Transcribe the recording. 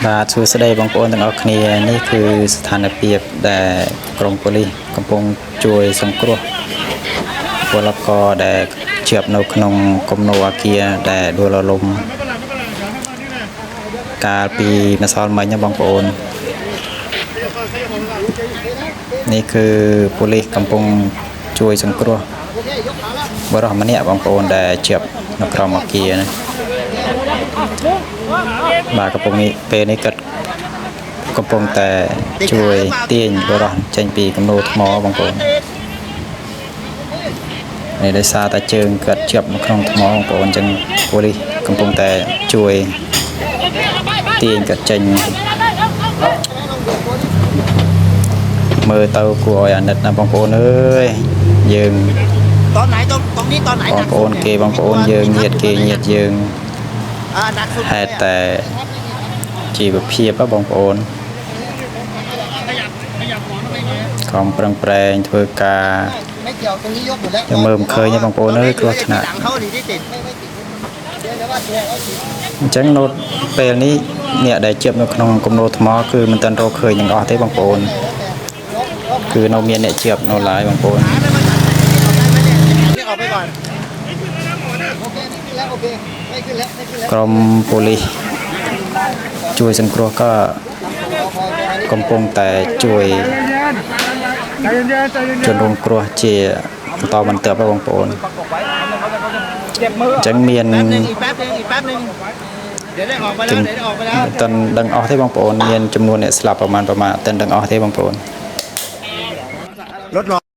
បាទសួស្តីបងប្អូនទាំងអស់គ្នានេះគឺស្ថានភាពដែលក្រមប៉ូលីសកំពុងជួយសង្គ្រោះពលករដែលជាប់នៅក្នុងគំនរអគារដែលដួលរលំកាលពីម្សិលមិញណាបងប្អូននេះគឺប៉ូលីសកំពុងជួយសង្គ្រោះបរិសម្នាក់បងប្អូនដែលជាប់នៅក្រោមអគារណាបាទកំពុងនេះពេលនេះគាត់កំពុងតែជួយទាញបរិសចេញពីគំនរថ្មបងប្អូននេះដោយសារតែជើងគាត់ជាប់នៅក្នុងថ្មបងប្អូនអញ្ចឹងប៉ូលីសកំពុងតែជួយទាញគាត់ចេញមើលទៅគួរឲ្យអាណិតណាបងប្អូនអើយយើងตอนไหนตรงนี้ตอนไหนបងប្អូនគេបងប្អូនយើងញាតិគេញាតិយើងហេតុតែជីវភាពបងប្អូនកុំប្រឹងប្រែងធ្វើការចាំមើលមិនឃើញទេបងប្អូនអើយគ្រោះថ្នាក់អញ្ចឹងនៅពេលនេះអ្នកដែលជាប់នៅក្នុងគំនរថ្មគឺមិនទាន់រកឃើញទាំងអស់ទេបងប្អូនគឺនៅមានអ្នកជាប់នៅឡើយបងប្អូនក្រុមប៉ូលីសជួយសង្គ្រោះក៏កំពុងតែជួយជនរងគ្រោះជាបន្តបន្ទាប់បងប្អូនអញ្ចឹងមានតើដឹងអស់ទេបងប្អូនមានចំនួនអ្នកស្លាប់ប្រមាណអត់ដឹងអស់ទេបងប្អូនรถรอ